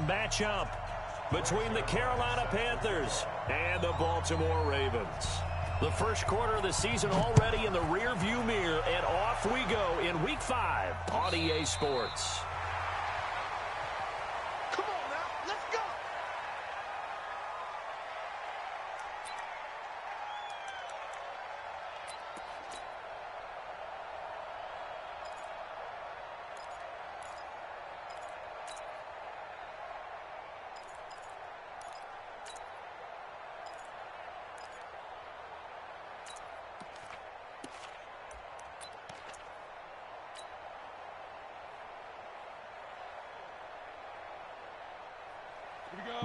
matchup between the Carolina Panthers and the Baltimore Ravens. The first quarter of the season already in the rearview mirror, and off we go in Week 5 on EA Sports. Come on now, let's go!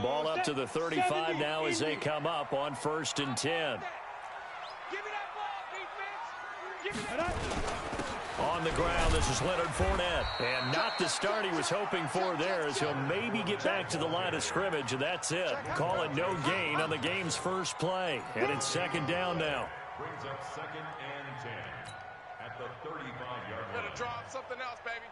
Ball up to the 35 now as they come up on 1st and 10. Give me that ball, defense! Give me that. On the ground, this is Leonard Fournette. And not the start he was hoping for there, as he'll maybe get back to the line of scrimmage, and that's it. Call it no gain on the game's first play. And it's 2nd down now. Brings up 2nd and 10 at the 35-yard line. Better drop something else, baby.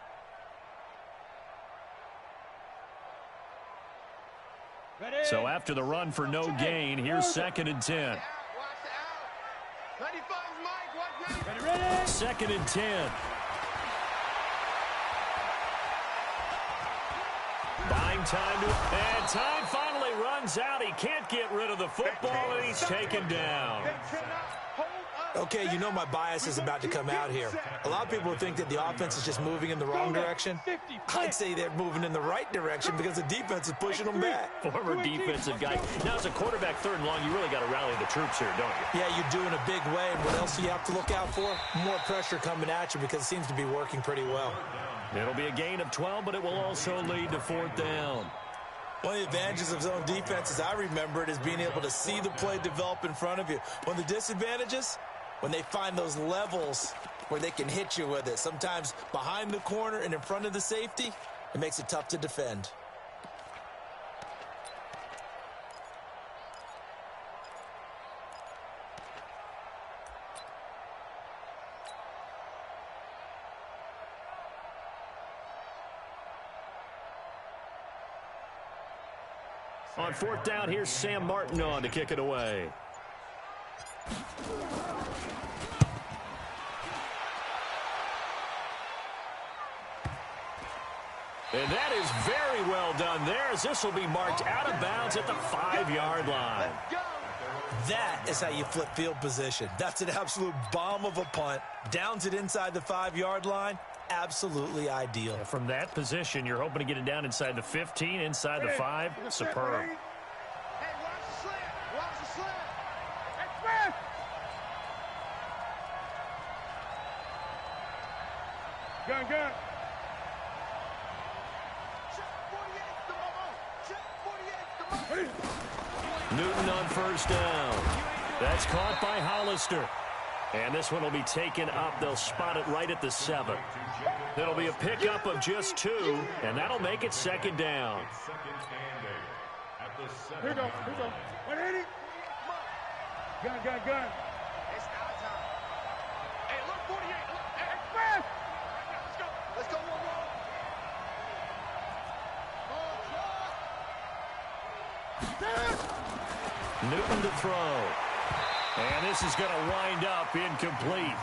So after the run for no gain, here's 2nd and 10. 2nd and 10. Buying time and time finally runs out. He can't get rid of the football, and he's taken down. Okay, you know my bias is about to come out here. A lot of people think that the offense is just moving in the wrong direction. I'd say they're moving in the right direction because the defense is pushing them back. Former defensive guy. Now, as a quarterback 3rd and long, you really got to rally the troops here, don't you? Yeah, you do in a big way. And what else do you have to look out for? More pressure coming at you because it seems to be working pretty well. It'll be a gain of 12, but it will also lead to 4th down. One of the advantages of zone defense, as I remember it, is being able to see the play develop in front of you. One of the disadvantages, when they find those levels where they can hit you with it, sometimes behind the corner and in front of the safety, it makes it tough to defend. On 4th down, here's Sam Martin on to kick it away. And that is very well done there, as this will be marked out of bounds at the 5-yard line. That is how you flip field position. That's an absolute bomb of a punt. Downs it inside the 5-yard line. Absolutely ideal. Yeah, from that position, you're hoping to get it down inside the 15, inside the 5. Superb. Hey, watch the slant. Watch the slant. Hey, Smith! Gun. Check 48, Newton on 1st down. That's caught by Hollister. And this one will be taken up. They'll spot it right at the 7. It'll be a pickup of just 2, and that'll make it 2nd down. Here we go. 180. Gun. It's our time. Hey, look, 48. Hey, Smith! Let's go. 1-1. Newton to throw. And this is going to wind up incomplete.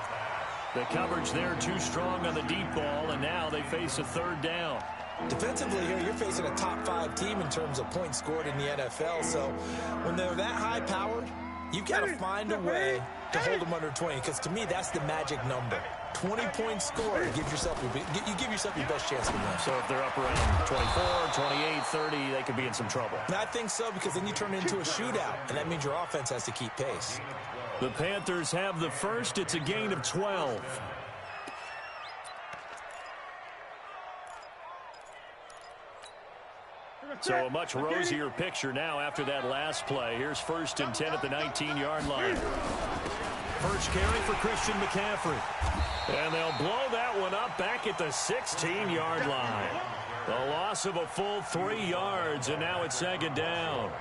The coverage there too strong on the deep ball, and now they face a 3rd down. Defensively here, you're facing a top 5 team in terms of points scored in the NFL. So when they're that high-powered, you've got to find a way to hold them under 20, because to me, that's the magic number. 20 points scored, you give yourself your best chance to win. So if they're up around 24, 28, 30, they could be in some trouble. And I think so, because then you turn it into a shootout, and that means your offense has to keep pace. The Panthers have the first. It's a gain of 12. So a much rosier picture now after that last play. Here's 1st and 10 at the 19-yard line. First carry for Christian McCaffrey. And they'll blow that one up back at the 16-yard line. The loss of a full 3 yards, and now it's 2nd down.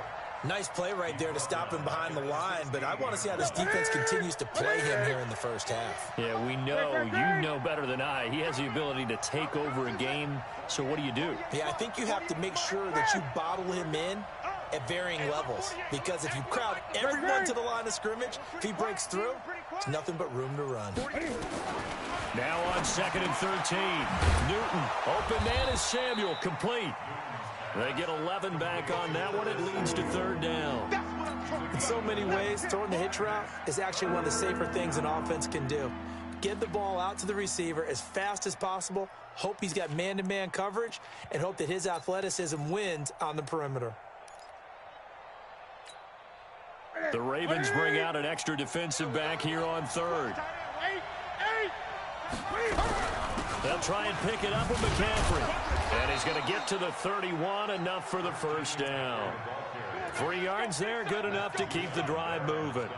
Nice play right there to stop him behind the line, but I want to see how this defense continues to play him here in the first half. Yeah, we know, you know better than I. He has the ability to take over a game, so what do? Yeah, I think you have to make sure that you bottle him in at varying levels, because if you crowd everyone to the line of scrimmage, if he breaks through, it's nothing but room to run. Now on 2nd and 13. Newton, open man is Samuel, complete. They get 11 back on that one. It leads to 3rd down. In so many ways, throwing the hitch route is actually one of the safer things an offense can do. Get the ball out to the receiver as fast as possible, hope he's got man-to-man coverage, and hope that his athleticism wins on the perimeter. The Ravens bring out an extra defensive back here on 3rd. They'll try and pick it up with McCaffrey. And he's going to get to the 31, enough for the 1st down. 3 yards there, good enough to keep the drive moving.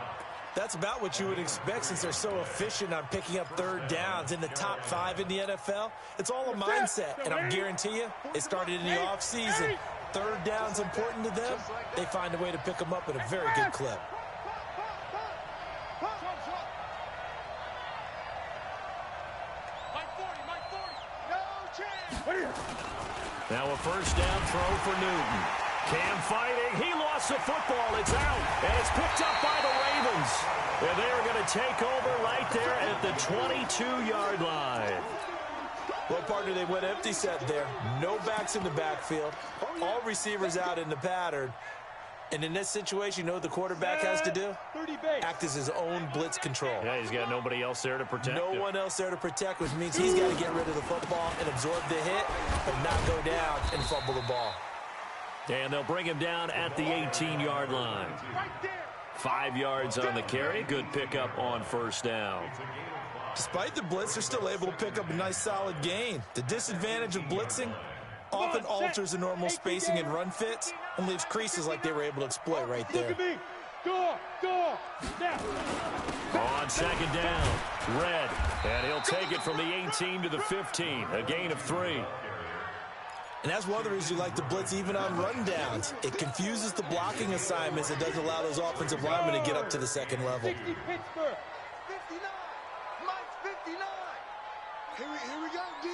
That's about what you would expect since they're so efficient on picking up 3rd downs in the top 5 in the NFL. It's all a mindset, and I guarantee you, it started in the offseason. 3rd down's important to them. They find a way to pick them up at a very good clip. Now a 1st down throw for Newton. Cam fighting. He lost the football. It's out. And it's picked up by the Ravens. And they are going to take over right there at the 22-yard line. Well, partner, they went empty set there. No backs in the backfield. All receivers out in the pattern. And in this situation, you know what the quarterback has to do? Act as his own blitz control. Yeah, he's got nobody else there to protect him. No one else there to protect, which means he's got to get rid of the football and absorb the hit, but not go down and fumble the ball. And they'll bring him down at the 18-yard line. 5 yards on the carry. Good pickup on 1st down. Despite the blitz, they're still able to pick up a nice solid gain. The disadvantage of blitzing often alters the normal spacing and run fits and leaves creases like they were able to exploit right there. On 2nd down, Red, and he'll take it from the 18 to the 15, a gain of 3. And that's one of the reasons you like to blitz even on rundowns. It confuses the blocking assignments. It doesn't allow those offensive linemen to get up to the 2nd level. 59. Mike's 59. Here we go, D.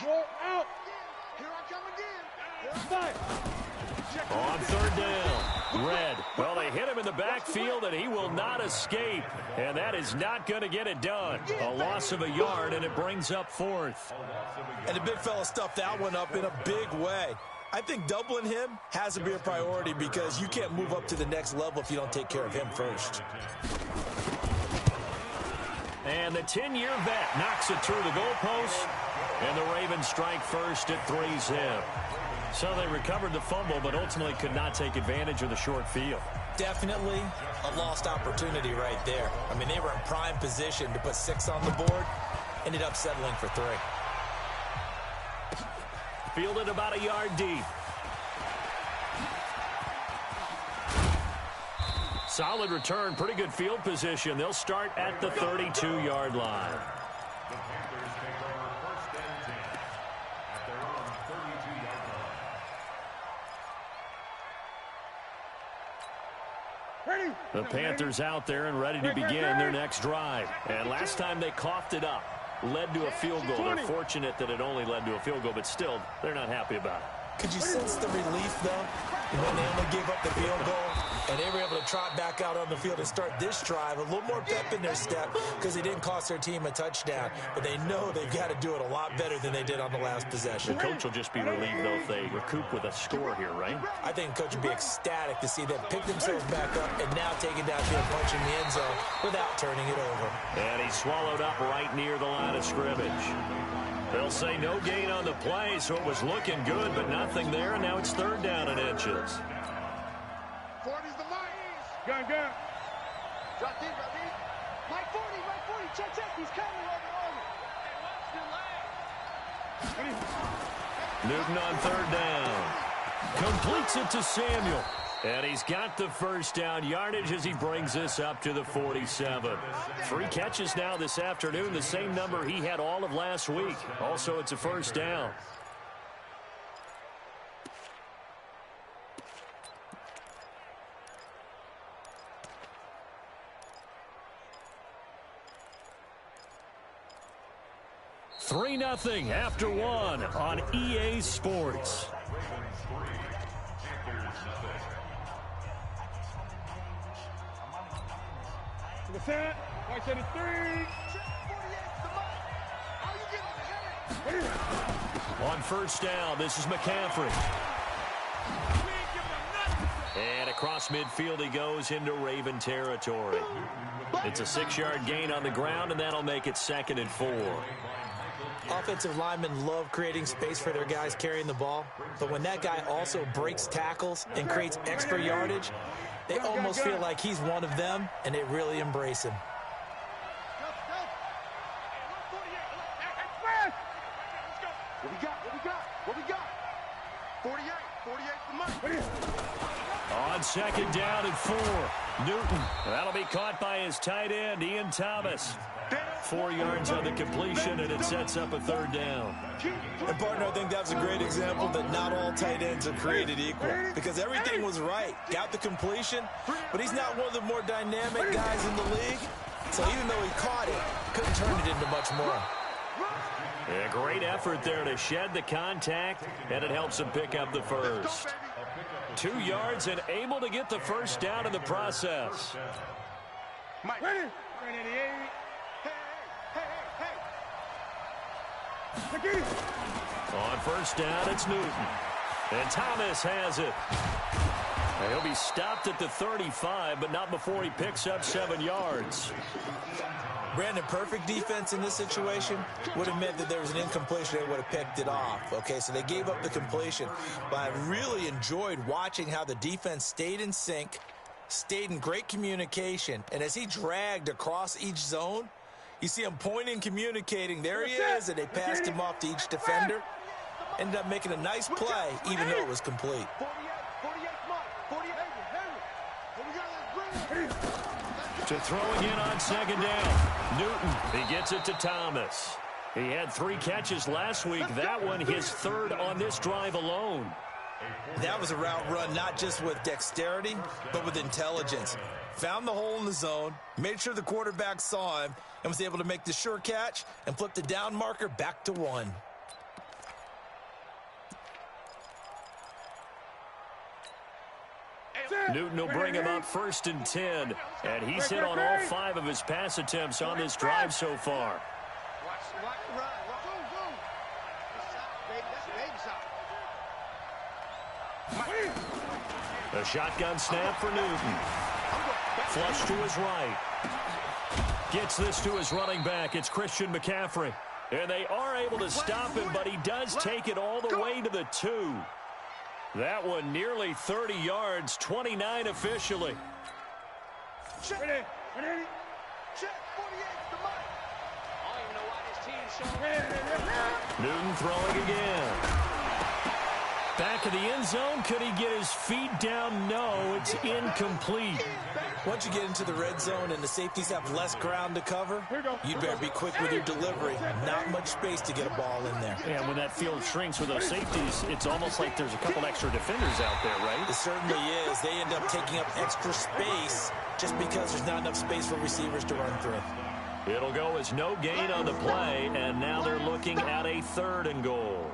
Go out. Here I come again. On 3rd down, Red. Well, they hit him in the backfield, and he will not escape. And that is not going to get it done. A loss of a yard, and it brings up 4th. And the big fella stuffed that one up in a big way. I think doubling him has to be a priority because you can't move up to the next level if you don't take care of him first. And the 10-year vet knocks it through the goalpost. And the Ravens strike first at 3's him. So they recovered the fumble, but ultimately could not take advantage of the short field. Definitely a lost opportunity right there. I mean, they were in prime position to put 6 on the board. Ended up settling for 3. Fielded about a yard deep. Solid return, pretty good field position. They'll start at the 32-yard line. The Panthers take over 1st and 10 at their own 32-yard line. Ready. The Panthers out there and ready to begin their next drive. And last time they coughed it up, led to a field goal. They're fortunate that it only led to a field goal, but still, they're not happy about it. Could you sense the relief, though, when they only gave up the field goal and they were able to trot back out on the field and start this drive? A little more pep in their step because they didn't cost their team a touchdown, but they know they've got to do it a lot better than they did on the last possession. The coach will just be relieved, though, if they recoup with a score here, right? I think the coach would be ecstatic to see them pick themselves back up and now take it downfield, punching the end zone without turning it over. And he's swallowed up right near the line of scrimmage. They'll say no gain on the play, so it was looking good, but nothing there, and now it's 3rd down and inches. 40's the Mike. Gun. Drop deep. Mike 40. Check. He's coming over. Newton on 3rd down. Completes it to Samuel. And he's got the 1st down yardage as he brings this up to the 47. 3 catches now this afternoon, the same number he had all of last week. Also, it's a 1st down. 3-0 after one on EA Sports. To the set. White set is 3. On first down, this is McCaffrey. And across midfield he goes into Raven territory. It's a 6-yard gain on the ground, and that'll make it 2nd and 4. Offensive linemen love creating space for their guys carrying the ball, but when that guy also breaks tackles and creates extra yardage, they almost feel like he's one of them, and they really embrace him. What we got? 48 for Mike. On 2nd down and 4, Newton. That'll be caught by his tight end, Ian Thomas. 4 yards on the completion, and it sets up a 3rd down. And, partner, I think that's a great example that not all tight ends are created equal, because everything was right. Got the completion, but he's not one of the more dynamic guys in the league. So even though he caught it, couldn't turn it into much more. A great effort there to shed the contact, and it helps him pick up the first. 2 yards and able to get the first down in the process. Mike. Ready? 88. Hey. On first down, it's Newton. And Thomas has it. And he'll be stopped at the 35, but not before he picks up 7 yards. Brandon, perfect defense in this situation would have meant that there was an incompletion. They would have picked it off. Okay, so they gave up the completion. But I really enjoyed watching how the defense stayed in sync, stayed in great communication. And as he dragged across each zone, you see him pointing, communicating. There he is, and they passed him off to each defender. Ended up making a nice play, even though it was complete. To throw again on 2nd down. Newton, he gets it to Thomas. He had 3 catches last week. That one his 3rd on this drive alone. That was a route run not just with dexterity, but with intelligence. Found the hole in the zone, made sure the quarterback saw him, and was able to make the sure catch and flip the down marker back to 1. Newton will bring him up 1st and 10, and he's hit on all 5 of his pass attempts on this drive so far. A shotgun snap for Newton. Flush to his right. Gets this to his running back. It's Christian McCaffrey. And they are able to stop him, but he does take it all the way to the 2. That one nearly 30 yards, 29 officially. Ready? Newton throwing again. Back of the end zone. Could he get his feet down? No, it's incomplete. Once you get into the red zone and the safeties have less ground to cover, you better be quick with your delivery. Not much space to get a ball in there. And when that field shrinks with those safeties, it's almost like there's a couple extra defenders out there, right? It certainly is. They end up taking up extra space just because there's not enough space for receivers to run through. It'll go as no gain on the play, and now they're looking at a 3rd and goal.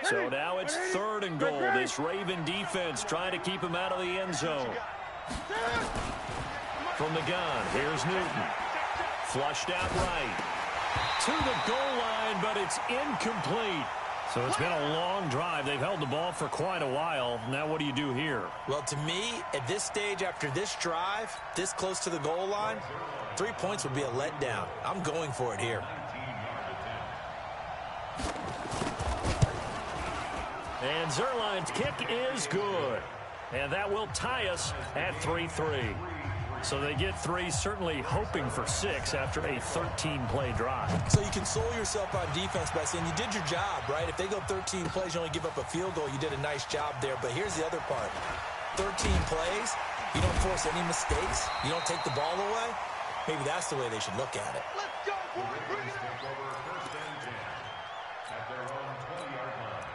So now it's 3rd and goal. This Raven defense trying to keep him out of the end zone. From the gun, here's Newton. Flushed out right. To the goal line, but it's incomplete. So it's been a long drive. They've held the ball for quite a while. Now what do you do here? Well, to me, at this stage, after this drive, this close to the goal line, 3 points would be a letdown. I'm going for it here. And Zerline's kick is good. And that will tie us at 3-3. So they get 3, certainly hoping for 6 after a 13-play drive. So you console yourself on defense by saying you did your job, right? If they go 13 plays, you only give up a field goal, you did a nice job there. But here's the other part. 13 plays, you don't force any mistakes, you don't take the ball away. Maybe that's the way they should look at it. Let's go, boy. Bring it up. At their own 20-yard line.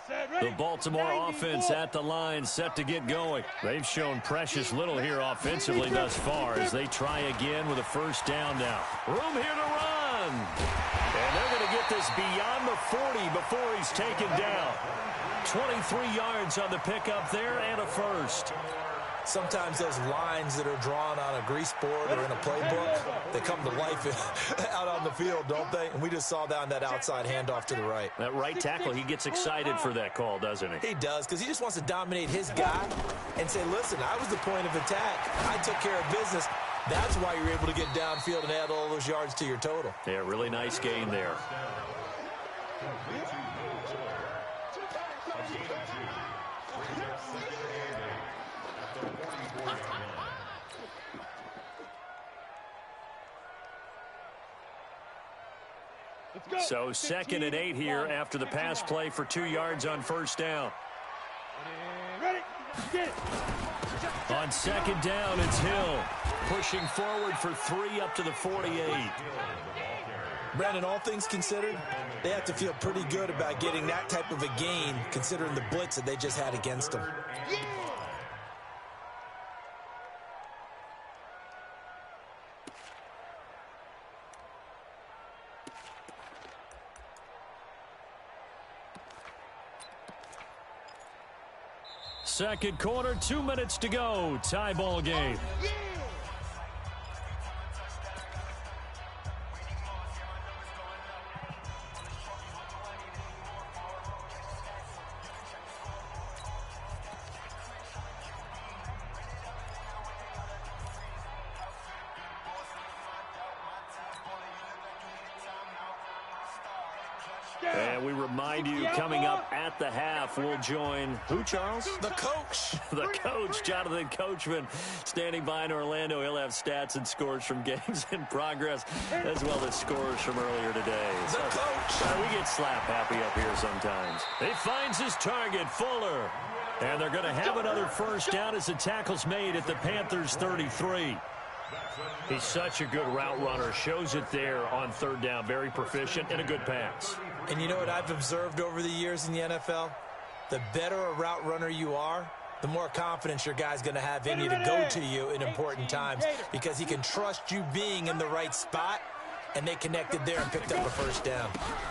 The Baltimore offense at the line, set to get going. They've shown precious little here offensively thus far as they try again with a first down now. Room here to run. And they're going to get this beyond the 40 before he's taken down. 23 yards on the pickup there and a first. Sometimes those lines that are drawn on a grease board or in a playbook, they come to life out on the field, don't they? And we just saw that on that outside handoff to the right. That right tackle, he gets excited for that call, doesn't he? He does, because he just wants to dominate his guy and say, listen, I was the point of attack. I took care of business. That's why you're able to get downfield and add all those yards to your total. Yeah, really nice gain there. So 2nd and 8 here after the pass play for 2 yards on first down. Ready? Get it. On 2nd down, it's Hill. Pushing forward for 3 up to the 48. Brandon, all things considered, they have to feel pretty good about getting that type of a gain considering the blitz that they just had against them. Second quarter, 2 minutes to go. Tie ball game. And we remind you, coming up at the half, we'll join who, Charles? The coach. The coach, Jonathan Coachman, standing by in Orlando. He'll have stats and scores from games in progress, as well as scores from earlier today. The coach. We get slap happy up here sometimes. He finds his target, Fuller. And they're going to have another first down as the tackle's made at the Panthers' 33. He's such a good route runner. Shows it there on 3rd down. Very proficient and a good pass. And you know what I've observed over the years in the NFL? The better a route runner you are, the more confidence your guy's going to have in you to go to you in important times because he can trust you being in the right spot, and they connected there and picked up a first down.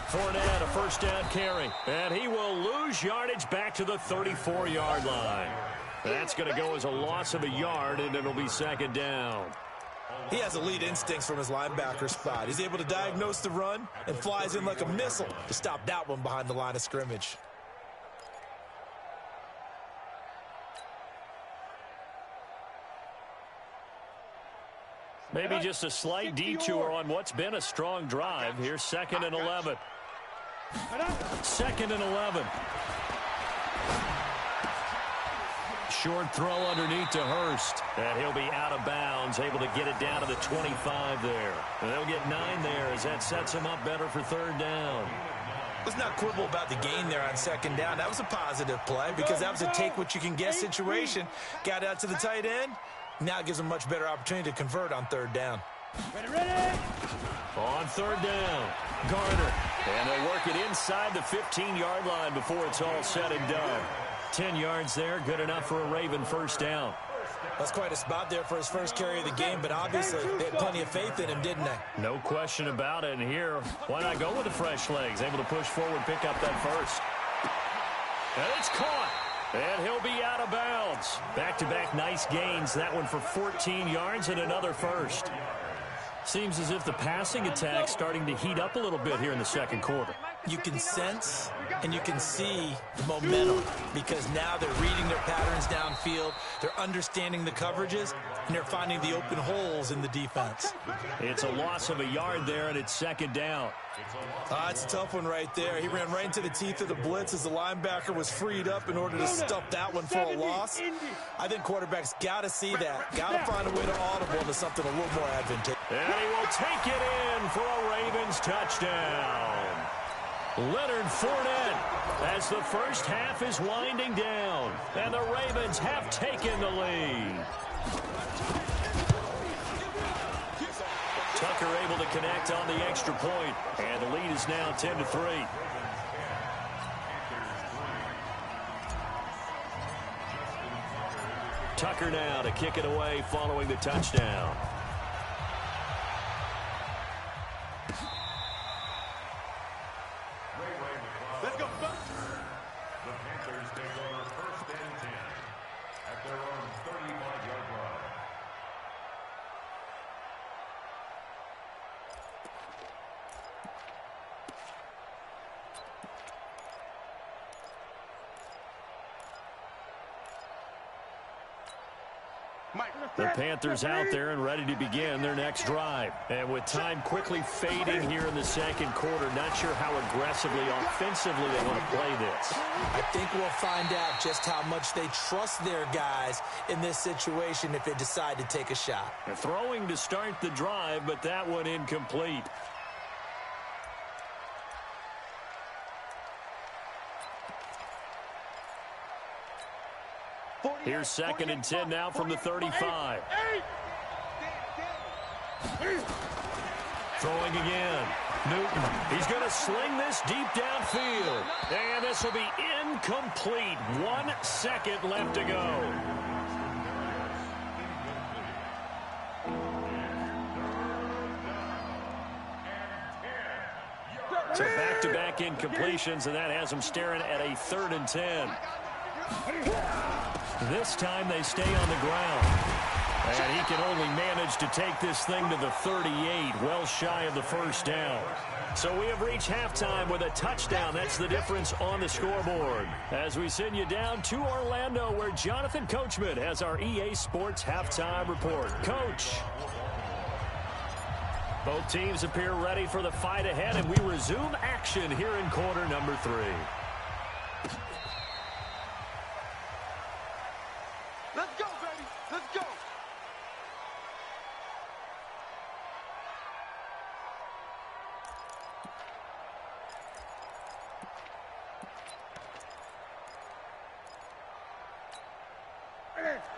Fournette, a first down carry, and he will lose yardage back to the 34-yard line. That's going to go as a loss of a yard, and it'll be 2nd down. He has elite instincts from his linebacker spot. He's able to diagnose the run and flies in like a missile to stop that one behind the line of scrimmage. Maybe just a slight detour on what's been a strong drive. Here's 2nd and 11. 2nd and 11. Short throw underneath to Hurst. And he'll be out of bounds, able to get it down to the 25 there. And they'll get 9 there as that sets him up better for 3rd down. Let's not quibble about the gain there on 2nd down. That was a positive play because that was a take-what-you-can-get situation. Got out to the tight end. Now it gives him a much better opportunity to convert on 3rd down. Ready? On 3rd down, Garner. And they'll work it inside the 15-yard line before it's all said and done. 10 yards there, good enough for a Raven first down. That's quite a spot there for his first carry of the game, but obviously they had plenty of faith in him, didn't they? No question about it. And here, why not go with the fresh legs? Able to push forward, pick up that first. And it's caught. And he'll be out of bounds. Back-to-back nice gains. That one for 14 yards and another first. Seems as if the passing attack's starting to heat up a little bit here in the 2nd quarter. You can sense and you can see the momentum because now they're reading their patterns downfield, they're understanding the coverages, and they're finding the open holes in the defense. It's a loss of a yard there, and it's 2nd down. It's a tough one right there. He ran right into the teeth of the blitz as the linebacker was freed up in order to stuff that one for a loss. I think quarterbacks got to see that, got to find a way to audible to something a little more advantageous. And he will take it in for a Ravens touchdown. Leonard Fournette as the first half is winding down, and the Ravens have taken the lead. Tucker able to connect on the extra point, and the lead is now 10-3. Tucker now to kick it away following the touchdown. Let's go. The Panthers take over 1st and 10 at their own 35-yard line. The Panthers out there and ready to begin their next drive. And with time quickly fading here in the second quarter, not sure how aggressively, offensively they want to play this. I think we'll find out just how much they trust their guys in this situation if they decide to take a shot. Throwing to start the drive, but that one incomplete. Here's 2nd and 10 now from the 35. Throwing again. Newton. He's going to sling this deep downfield. And this will be incomplete. 1 second left to go. So back-to-back incompletions, and that has them staring at a 3rd and 10. This time they stay on the ground. And he can only manage to take this thing to the 38, well shy of the first down. So we have reached halftime with a touchdown. That's the difference on the scoreboard. As we send you down to Orlando, where Jonathan Coachman has our EA Sports halftime report. Coach. Both teams appear ready for the fight ahead, and we resume action here in quarter number 3. Let's go, baby. Let's go.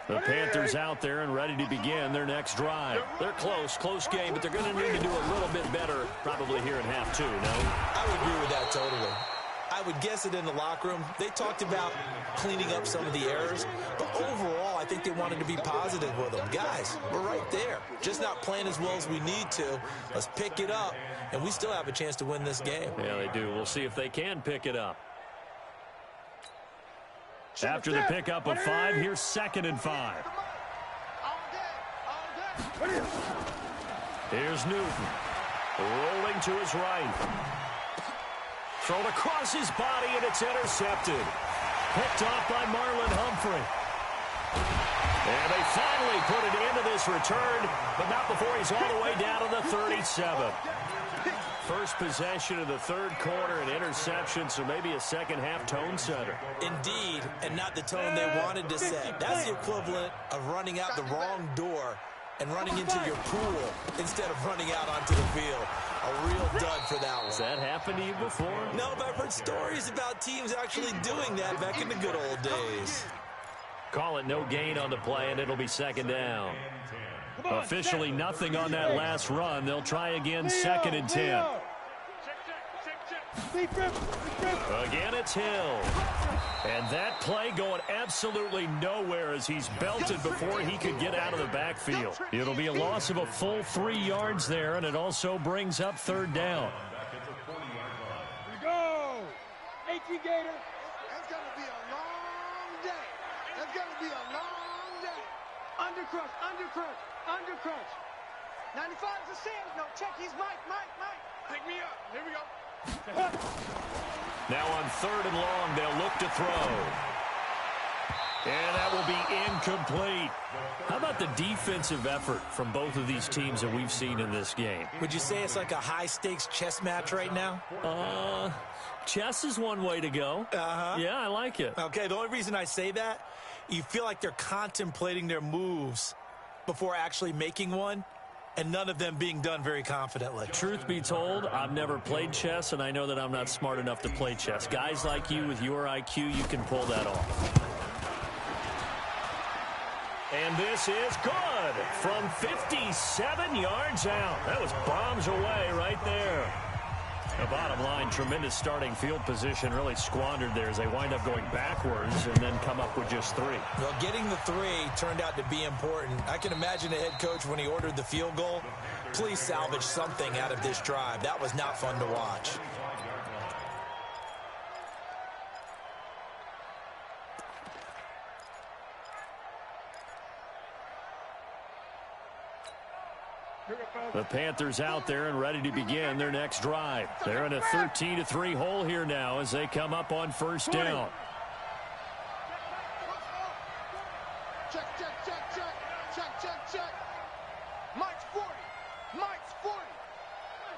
The Panthers out there and ready to begin their next drive. They're close game, but they're going to need to do a little bit better probably here in half 2, no? I would agree with that totally. I would guess it in the locker room. They talked about cleaning up some of the errors, but overall, I think they wanted to be positive with them. Guys, we're right there. Just not playing as well as we need to. Let's pick it up, and we still have a chance to win this game. Yeah, they do. We'll see if they can pick it up. After the pickup of 5, here's 2nd and 5. Here's Newton. Rolling to his right. Thrown across his body, and it's intercepted. Picked off by Marlon Humphrey. And they finally put it into this return, but not before he's all the way down to the 37. First possession of the third quarter, an interception, so maybe a second-half tone setter. Indeed, and not the tone they wanted to set. That's the equivalent of running out the wrong door and running into your pool instead of running out onto the field. A real dud for that one. Has that happened to you before? No, but I've heard stories about teams actually doing that back in the good old days. Call it no gain on the play, and it'll be 2nd down. Officially nothing on that last run. They'll try again, 2nd and 10. Again, it's Hill. And that play going absolutely nowhere as he's belted before he could get out of the backfield. It'll be a loss of a full 3 yards there, and it also brings up 3rd down. Go! 18 Gator. That's going to be a long day. That's going to be a long day. Undercrush, undercrush, undercrush. 95's a Sam. No, check. He's Mike. Pick me up. Here we go. Now on 3rd and long, they'll look to throw. And that will be incomplete. How about the defensive effort from both of these teams that we've seen in this game? Would you say it's like a high-stakes chess match right now? Chess is one way to go. Yeah, I like it. Okay, the only reason I say that, you feel like they're contemplating their moves before actually making one, and none of them being done very confidently. Truth be told, I've never played chess, and I know that I'm not smart enough to play chess. Guys like you with your IQ, you can pull that off. And this is good from 57 yards out. That was bombs away right there. The bottom line, and tremendous starting field position really squandered there as they wind up going backwards and then come up with just 3. Well, getting the 3 turned out to be important. I can imagine the head coach when he ordered the field goal. Please salvage something out of this drive. That was not fun to watch. The Panthers out there and ready to begin their next drive. They're in a 13-3 hole here now as they come up on first down. Check, check, check, check. Check, check, check. Mike's 40. Mike's 40.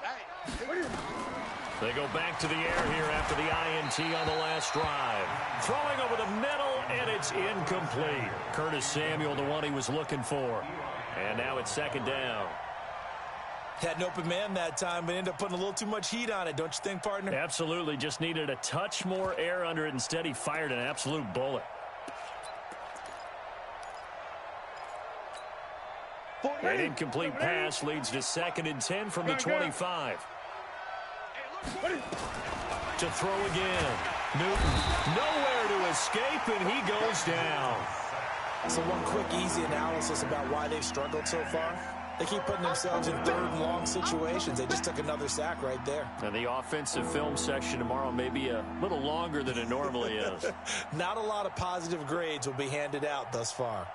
Hey. They go back to the air here after the INT on the last drive. Throwing over the middle, and it's incomplete. Curtis Samuel, the one he was looking for. And now it's second down. Had an open man that time, but ended up putting a little too much heat on it, don't you think, partner? Absolutely. Just needed a touch more air under it. Instead, he fired an absolute bullet. That incomplete pass leads to 2nd and 10 from the 25. To throw again. Newton nowhere to escape, and he goes down. So one quick, easy analysis about why they've struggled so far. They keep putting themselves in 3rd and long situations. They just took another sack right there. And the offensive film section tomorrow may be a little longer than it normally is. Not a lot of positive grades will be handed out thus far.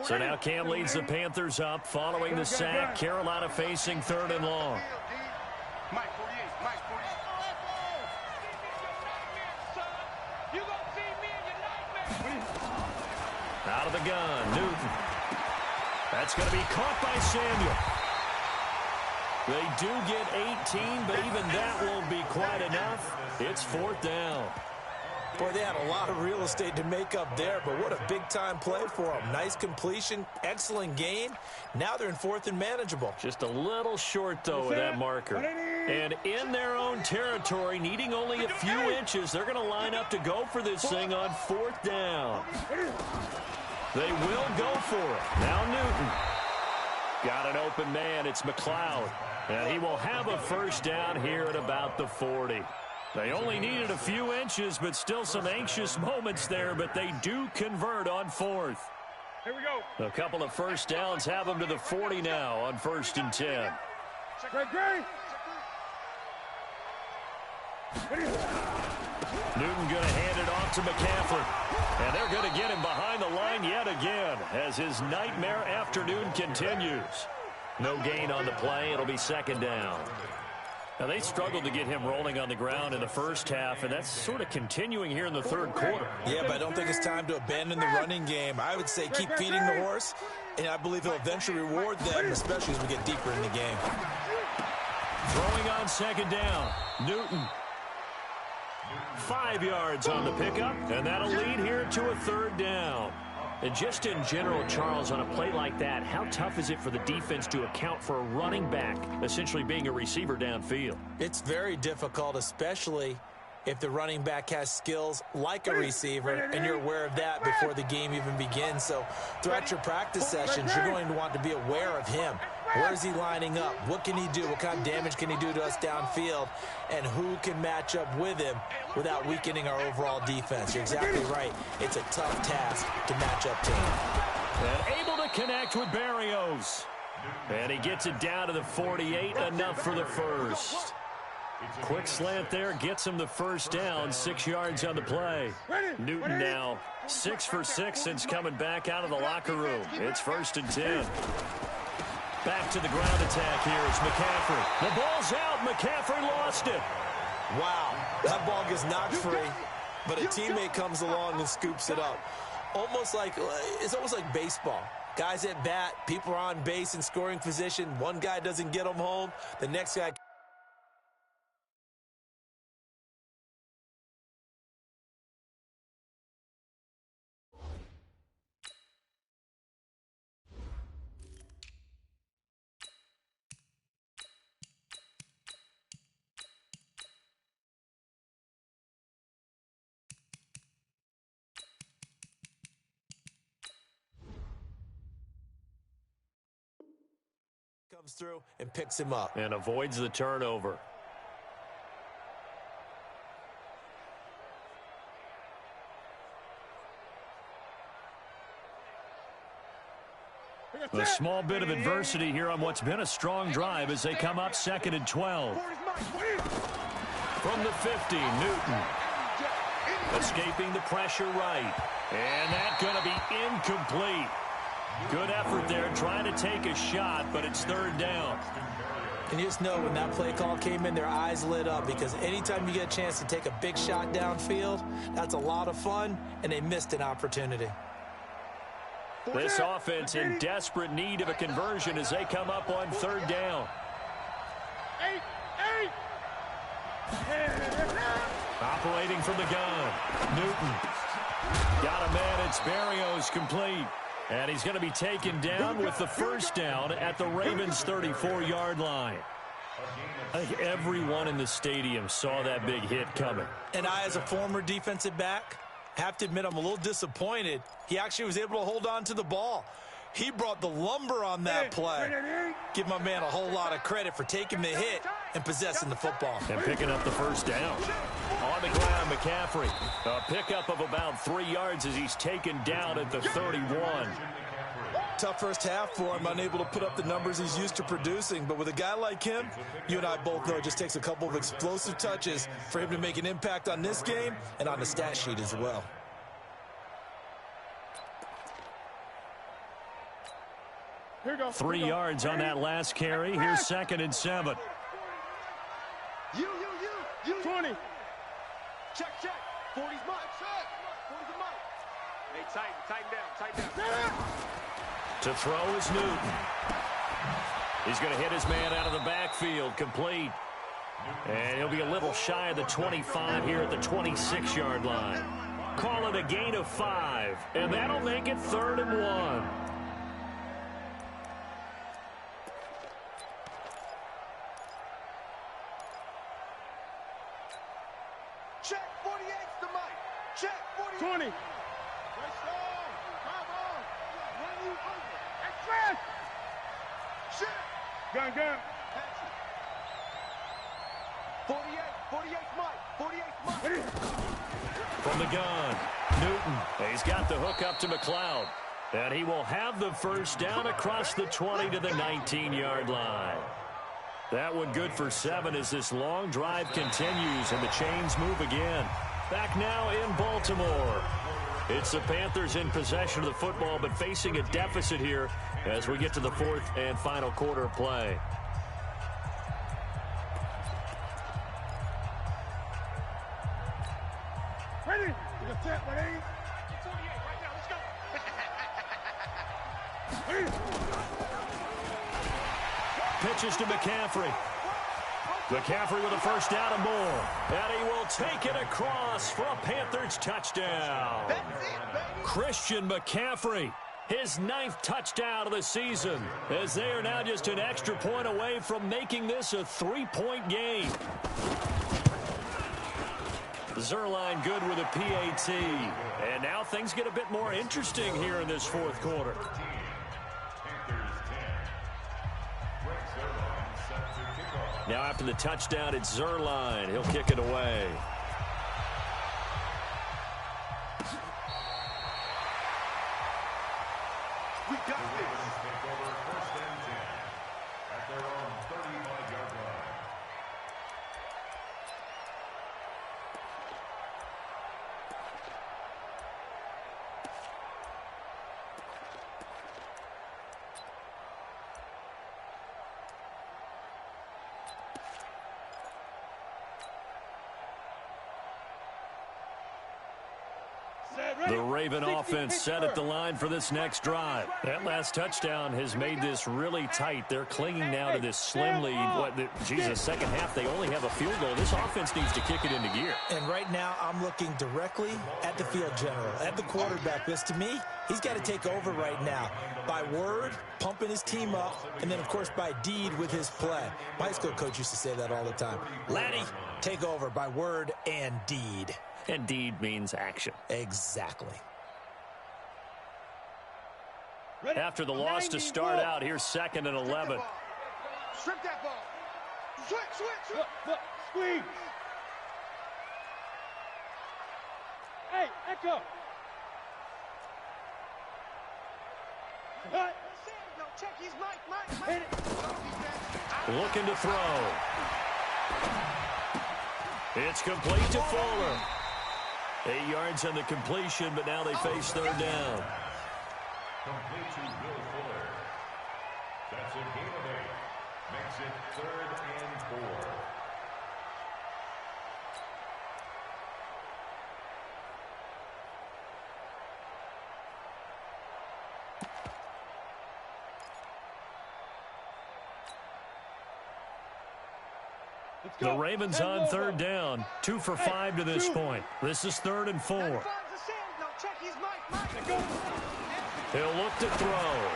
So now Cam leads the Panthers up following the sack. Carolina facing 3rd and long. Mike 48. Mike 48. You gonna see me in your nightmare. Out of the gun, Newton. That's going to be caught by Samuel. They do get 18, but even that won't be quite enough. It's 4th down. Boy, they had a lot of real estate to make up there, but what a big-time play for them. Nice completion, excellent gain. Now they're in 4th and manageable. Just a little short, though, with that marker. And in their own territory, needing only a few inches, they're going to line up to go for this thing on 4th down. They will go for it. Now Newton. Got an open man. It's McLeod. And he will have a first down here at about the 40. They only needed a few inches, but still some anxious moments there, but they do convert on 4th. Here we go. A couple of first downs have them to the 40 now on 1st and 10. Newton going to hand it off to McCaffrey. And they're going to get him behind the line yet again as his nightmare afternoon continues. No gain on the play. It'll be 2nd down. Now, they struggled to get him rolling on the ground in the first half, and that's sort of continuing here in the 3rd quarter. Yeah, but I don't think it's time to abandon the running game. I would say keep feeding the horse, and I believe he'll eventually reward them, especially as we get deeper in the game. Throwing on 2nd down, Newton. 5 yards on the pickup, and that'll lead here to a 3rd down. And just in general, Charles, on a play like that, how tough is it for the defense to account for a running back essentially being a receiver downfield? It's very difficult, especially if the running back has skills like a receiver, and you're aware of that before the game even begins. So throughout your practice sessions, you're going to want to be aware of him. Where is he lining up? What can he do? What kind of damage can he do to us downfield? And who can match up with him without weakening our overall defense? You're exactly right. It's a tough task to match up to him. And able to connect with Barrios. And he gets it down to the 48, enough for the first. Quick slant there, gets him the first down, 6 yards on the play. Newton now 6 for 6 since coming back out of the locker room. It's 1st and 10. Back to the ground attack here is McCaffrey. The ball's out. McCaffrey lost it. Wow, that ball gets knocked free, but a teammate comes along and scoops it up. It's almost like baseball. Guys at bat, people are on base in scoring position. One guy doesn't get them home. The next guy comes through and picks him up. And avoids the turnover. A small bit of adversity here on what's been a strong drive as they come up 2nd and 12. From the 50, Newton. Escaping the pressure right. And that's going to be incomplete. Good effort there trying to take a shot, but it's 3rd down. And you just know when that play call came in, their eyes lit up because anytime you get a chance to take a big shot downfield, that's a lot of fun, and they missed an opportunity. This offense in desperate need of a conversion as they come up on 3rd down. Operating from the gun. Newton. Got a man. It's Berrios complete. And he's going to be taken down with the 1st down at the Ravens' 34-yard line. I think everyone in the stadium saw that big hit coming. And I, as a former defensive back, have to admit I'm a little disappointed. He actually was able to hold on to the ball. He brought the lumber on that play. Give my man a whole lot of credit for taking the hit and possessing the football. And picking up the 1st down. On the ground, McCaffrey. A pickup of about 3 yards as he's taken down at the 31. Tough first half for him, unable to put up the numbers he's used to producing. But with a guy like him, you and I both know it just takes a couple of explosive touches for him to make an impact on this game and on the stat sheet as well. Here you go. 3 yards on that last carry. Here's 2nd and 7. You. 20. Check. 40's mine. 40's a mine. Hey, tighten down. To throw is Newton. He's going to hit his man out of the backfield. Complete. And he'll be a little shy of the 25 here at the 26-yard line. Call it a gain of 5. And that'll make it 3rd and 1. Check 48's the mic. Check 48. 20. Let's go. Come on. Run you over. Express. Check. Gun. 48's Mike. 48's Mike. From the gun, Newton. He's got the hook up to McLeod. And he will have the 1st down across the 20 to the 19-yard line. That one good for 7 as this long drive continues and the chains move again. Back now in Baltimore. It's the Panthers in possession of the football, but facing a deficit here as we get to the 4th and final quarter of play. Ready? You can set, ready? 48 right now. Let's go. Pitches to McCaffrey. McCaffrey with a 1st down and more. And he will take it across for a Panthers touchdown. Christian McCaffrey, his 9th touchdown of the season, as they are now just an extra point away from making this a 3-point game. Zerline good with a PAT. And now things get a bit more interesting here in this 4th quarter. Now after the touchdown, it's Zerline. He'll kick it away. We got this. Take over 1st and 10 at their own 35-yard line. The Raven offense set at the line for this next drive. That last touchdown has made this really tight. They're clinging now to this slim lead. Second half, they only have a field goal. This offense needs to kick it into gear. And right now, I'm looking directly at the field general, at the quarterback. Because to me, he's got to take over right now. By word, pumping his team up, and then, of course, by deed with his play. My high school coach used to say that all the time. Laddie, take over by word and deed. And deed means action. Exactly. After the loss to start out, here's 2nd and 11. Strip that ball. Switch. Look. Squeeze. Hey, Echo. No, check his Mike. Hit it. Looking to throw. It's complete to Fuller. 8 yards on the completion, but now they face third down. Complete to Will Fuller. That's a gain of 8. Makes it 3rd and 4. The Ravens on third down. 2 for 5 to this point. This is 3rd and 4. He'll look to throw.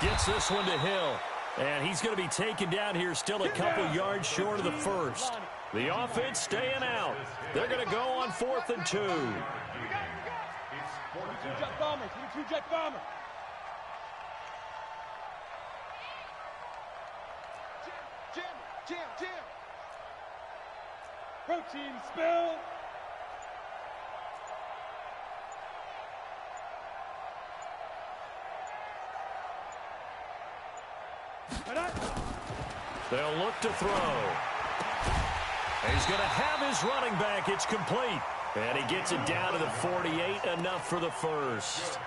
Gets this one to Hill. And he's going to be taken down here still a couple yards short of the first. The offense staying out. They're going to go on 4th and 2. Two-jet bombers. Two-jet bombers. Jim. Protein spill. They'll look to throw. He's going to have his running back. It's complete. And he gets it down to the 48, enough for the first.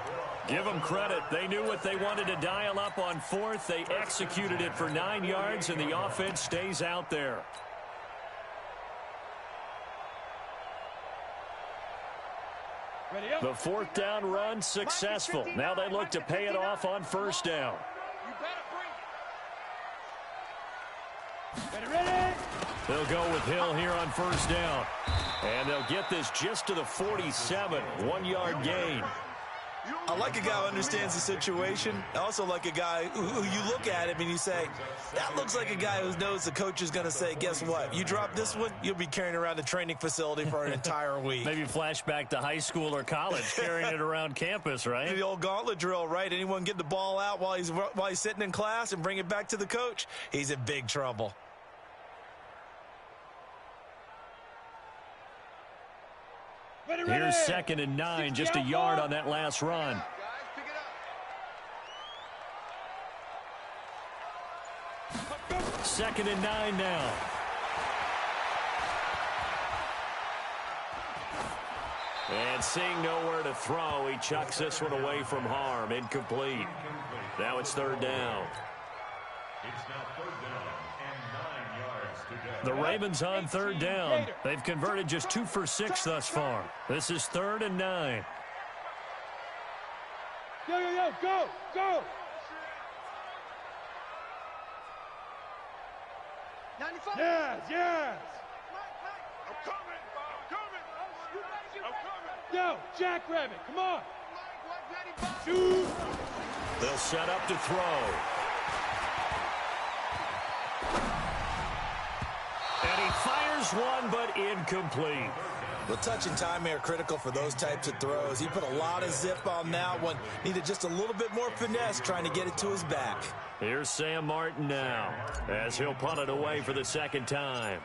Give them credit. They knew what they wanted to dial up on 4th. They executed it for 9 yards, and the offense stays out there. The 4th down run successful. Now they look to pay it off on 1st down. They'll go with Hill here on 1st down. And they'll get this just to the 47, 1-yard gain. I like a guy who understands the situation. I also like a guy who you look at him and you say, that looks like a guy who knows the coach is going to say, guess what? You drop this one, you'll be carrying around the training facility for an entire week. Maybe flashback to high school or college, carrying it around campus, right? The old gauntlet drill, right? Anyone get the ball out while he's sitting in class and bring it back to the coach, he's in big trouble. Here's 2nd and 9, just a yard on that last run. 2nd and 9 now. And seeing nowhere to throw, he chucks this one away from harm. Incomplete. Now it's 3rd down. It's now 3rd down and 9 yards to go. The Ravens on 3rd down. They've converted just 2 for 6 thus far. This is 3rd and 9. Go. 95. Yes. I'm coming. Yo, Jackrabbit, come on. Shoot. They'll set up to throw. And he fires one, but incomplete. Well, touch and timing are critical for those types of throws. He put a lot of zip on that one. Needed just a little bit more finesse trying to get it to his back. Here's Sam Martin now, as he'll punt it away for the 2nd time.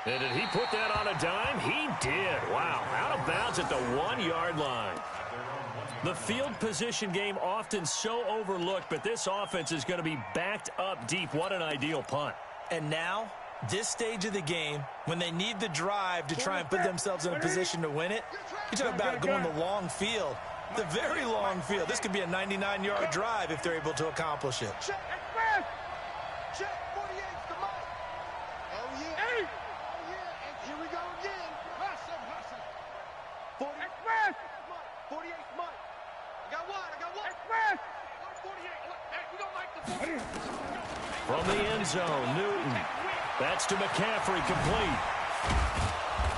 And did he put that on a dime? He did. Wow, out of bounds at the 1-yard line. The field position game often so overlooked, but this offense is going to be backed up deep. What an ideal punt. And now, this stage of the game, when they need the drive to try and put themselves in a position to win it, you talk about going the long field, the very long field. This could be a 99-yard drive if they're able to accomplish it. Check, 48's the Mike. Oh, yeah. Hey. Oh, yeah. And here we go again. Hustle. 48's Mike. I got one. Express. 48. Hey, we don't like the 48. From the end zone, Newton. That's to McCaffrey, complete.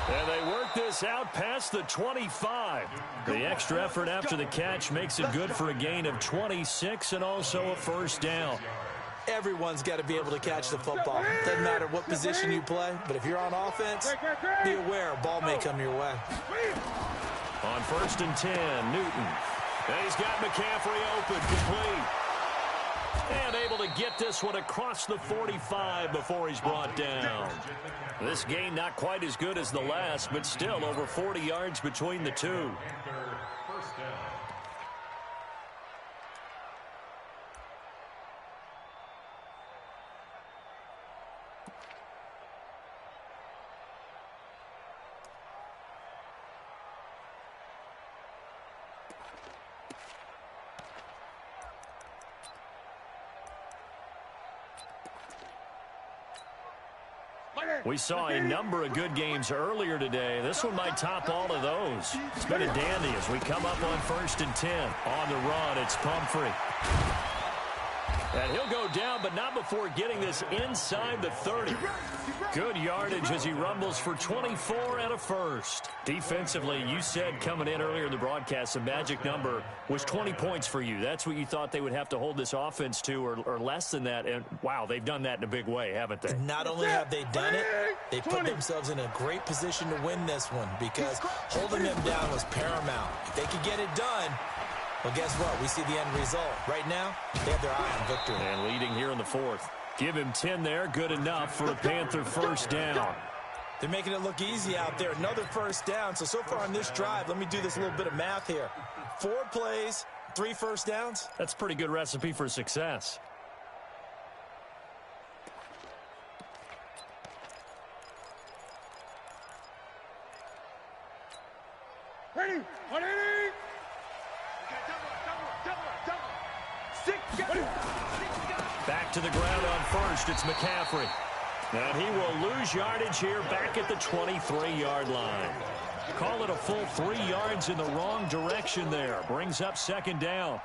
And they work this out past the 25. The extra effort after the catch makes it good for a gain of 26 and also a 1st down. Everyone's got to be able to catch the football. Doesn't matter what position you play, but if you're on offense, be aware a ball may come your way. On 1st and 10, Newton. And he's got McCaffrey open, complete. And able to get this one across the 45 before he's brought down. This gain not quite as good as the last, but still over 40 yards between the two. First down. We saw a number of good games earlier today. This one might top all of those. It's been a dandy as we come up on 1st and 10. On the run, it's Pumphrey. And he'll go down, but not before getting this inside the 30. Good yardage as he rumbles for 24 and a first. Defensively, you said coming in earlier in the broadcast, the magic number was 20 points for you. That's what you thought they would have to hold this offense to, or less than that. And, wow, they've done that in a big way, haven't they? Not only have they done it, they put themselves in a great position to win this one because holding them down was paramount. If they could get it done, well, guess what? We see the end result. Right now, they have their eye on victory. And leading here in the 4th. Give him 10 there. Good enough for a Panther first down. They're making it look easy out there. Another first down. So far on this drive, let me do this little bit of math here. 4 plays, 3 first downs. That's a pretty good recipe for success. Ready, ready. Back to the ground on 1st. It's McCaffrey. And he will lose yardage here back at the 23-yard line. Call it a full 3 yards in the wrong direction there. Brings up 2nd down.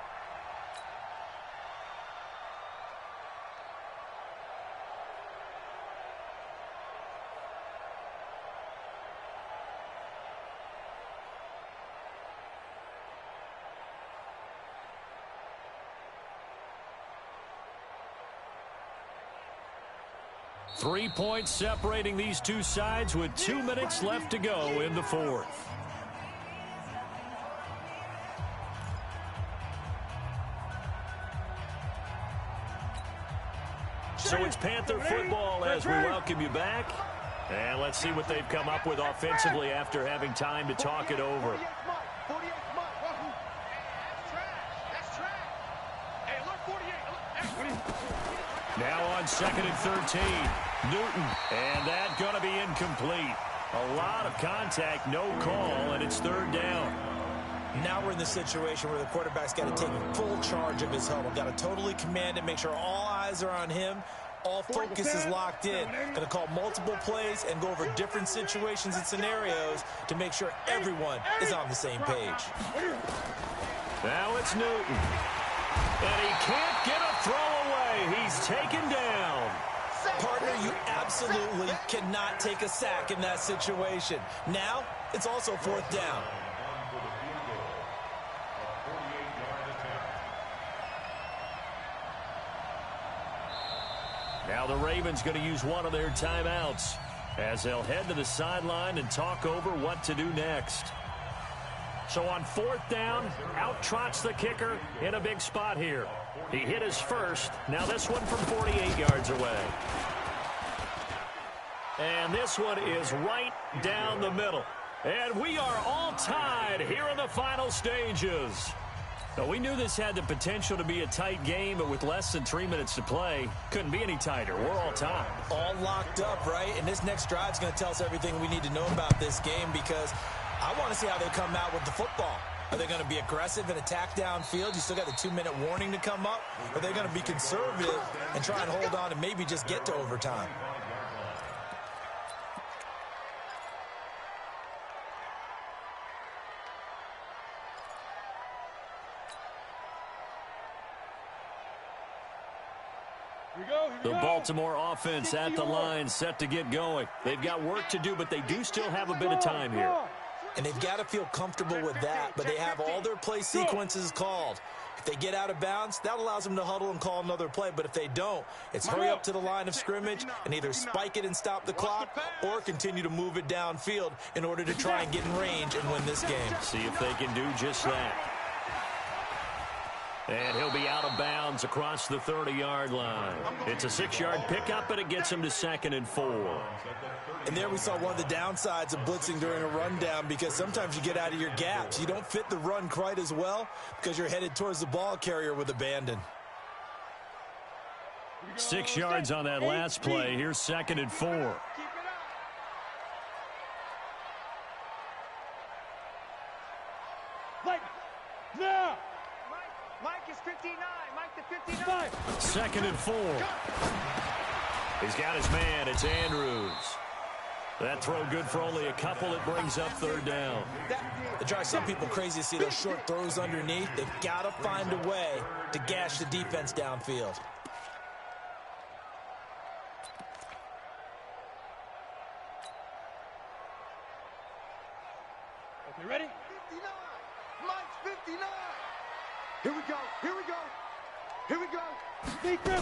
Three points separating these two sides with 2 minutes left to go in the 4th. So it's Panther football as we welcome you back. And let's see what they've come up with offensively after having time to talk it over. Now on 2nd and 13, Newton, and that going to be incomplete. A lot of contact, no call, and it's 3rd down. Now we're in the situation where the quarterback's got to take full charge of his huddle. Got to totally command it, make sure all eyes are on him. All focus is locked in. Going to call multiple plays and go over different situations and scenarios to make sure everyone is on the same page. Now it's Newton. And he can't get a throw away. He's taken down. Partner, you absolutely cannot take a sack in that situation. Now, it's also 4th down. Now the Ravens going to use one of their timeouts as they'll head to the sideline and talk over what to do next. So on 4th down, out trots the kicker in a big spot here. He hit his first. Now this one from 48 yards away. And this one is right down the middle. And we are all tied here in the final stages. Now, we knew this had the potential to be a tight game, but with less than 3 minutes to play, couldn't be any tighter. We're all tied. All locked up, right? And this next drive is going to tell us everything we need to know about this game because I want to see how they come out with the football. Are they going to be aggressive and attack downfield? You still got the 2-minute warning to come up? Or are they going to be conservative and try and hold on and maybe just get to overtime? The Baltimore offense at the line set to get going. They've got work to do, but they do still have a bit of time here. And they've got to feel comfortable with that, but they have all their play sequences called. If they get out of bounds, that allows them to huddle and call another play. But if they don't, it's hurry up to the line of scrimmage and either spike it and stop the clock or continue to move it downfield in order to try and get in range and win this game. See if they can do just that. And he'll be out of bounds across the 30-yard line. It's a 6-yard pickup, and it gets him to 2nd and 4. And there we saw one of the downsides of blitzing during a rundown, because sometimes you get out of your gaps. You don't fit the run quite as well because you're headed towards the ball carrier with abandon. 6 yards on that last play. Here's 2nd and 4. Now! Mike is 59. Mike the 59. 2nd and 4. He's got his man. It's Andrews. That throw good for only a couple. It brings up 3rd down. It drives some people crazy to see those short throws underneath. They've got to find a way to gash the defense downfield. Okay, ready? 59. Mike's 59. Here we go. Here we go. Here we go. Big grip.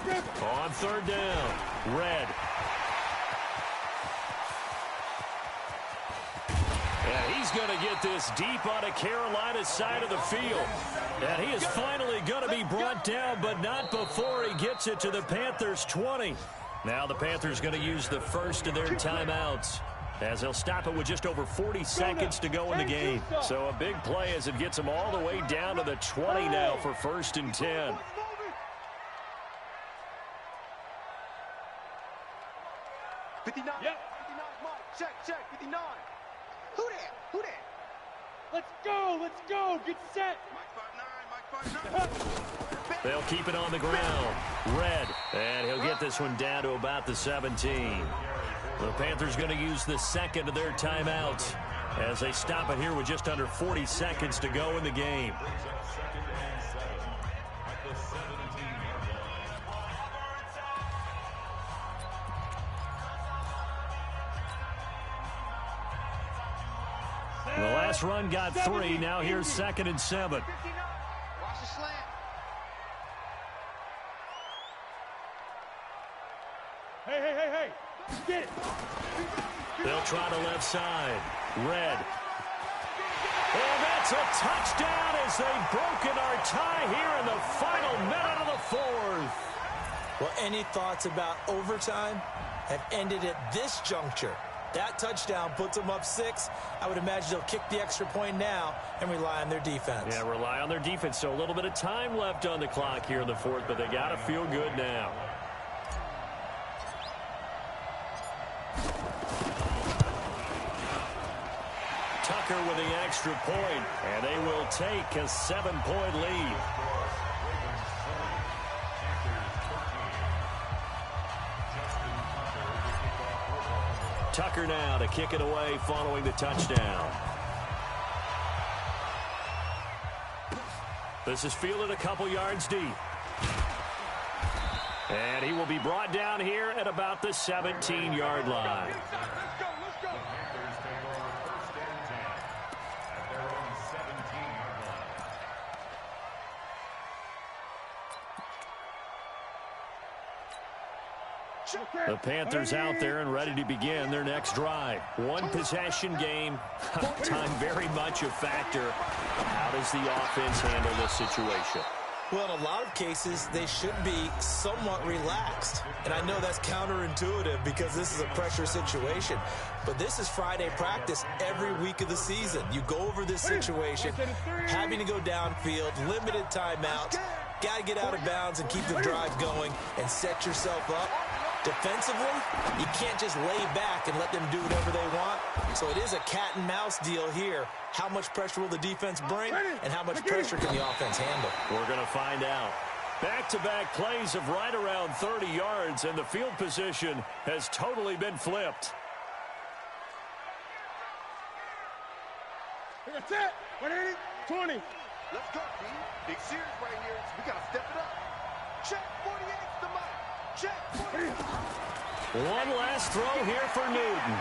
Big grip. On 3rd down. Red. And he's going to get this deep on a Carolina side of the field. And he is finally going to be brought down, but not before he gets it to the Panthers' 20. Now the Panthers going to use the first of their timeouts, as they'll stop it with just over 40 seconds to go in the game. So a big play as it gets them all the way down to the 20 now for 1st and 10. Yep. 59, Mike. Check. 59. Who that? Who that? Let's go. Get set. Mike 59. They'll keep it on the ground. Red. And he'll get this one down to about the 17. The Panthers going to use the second of their timeouts as they stop it here with just under 40 seconds to go in the game. The last run got 3. Now here's 2nd and 7. Watch the slant. Hey. Get it. They'll try the left side. Red. And that's a touchdown as they've broken our tie here in the final minute of the 4th. Well, any thoughts about overtime have ended at this juncture. That touchdown puts them up 6. I would imagine they'll kick the extra point now and rely on their defense. Yeah, rely on their defense. So a little bit of time left on the clock here in the 4th, but they got to feel good now. Tucker with the extra point, and they will take a 7-point lead. Tucker now to kick it away following the touchdown. This is fielded a couple yards deep. And he will be brought down here at about the 17-yard line. The Panthers out there and ready to begin their next drive. One possession game. Time very much a factor. How does the offense handle this situation? Well, in a lot of cases, they should be somewhat relaxed. And I know that's counterintuitive because this is a pressure situation. But this is Friday practice every week of the season. You go over this situation, having to go downfield, limited timeouts, got to get out of bounds and keep the drive going and set yourself up. Defensively, you can't just lay back and let them do whatever they want. So it is a cat and mouse deal here. How much pressure will the defense bring, and how much pressure can the offense handle? We're going to find out. Back-to-back plays of right around 30 yards, and the field position has totally been flipped. That's it. 180, 20. Let's go, team. Big series right here. We got to step it up. Check 48's the mic. Check 48. One last throw here for Newton.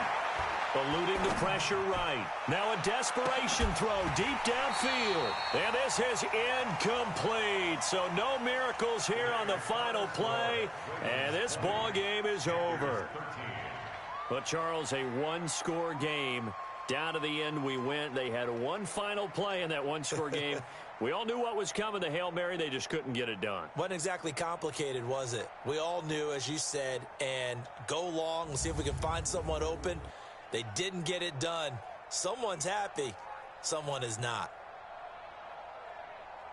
Eluding the pressure right. Now a desperation throw deep downfield. And this is incomplete. So no miracles here on the final play. And this ball game is over. But, Charles, a one-score game. Down to the end we went. They had one final play in that one-score game. We all knew what was coming, the Hail Mary. They just couldn't get it done. Wasn't exactly complicated, was it? We all knew, as you said, and go long and see if we can find someone open. They didn't get it done. Someone's happy. Someone is not.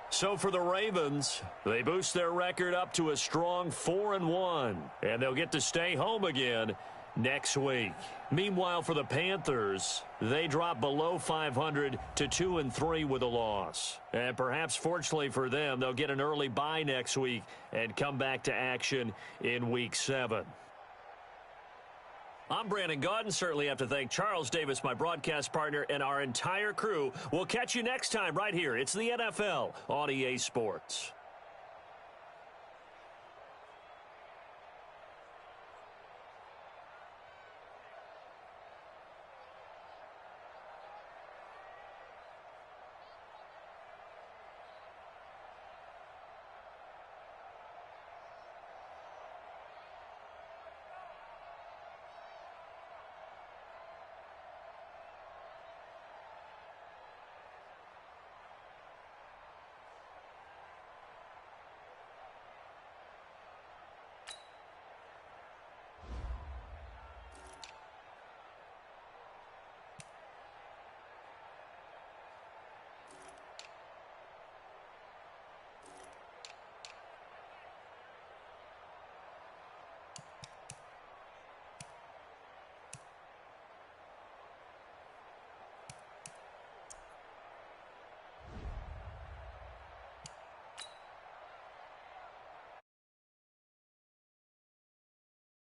So for the Ravens, they boost their record up to a strong 4-1, and they'll get to stay home again next week. Meanwhile, for the Panthers, they drop below 500 to 2-3 with a loss. And perhaps fortunately for them, they'll get an early bye next week and come back to action in Week 7. I'm Brandon Gaudin. Certainly have to thank Charles Davis, my broadcast partner, and our entire crew. We'll catch you next time right here. It's the NFL on EA Sports.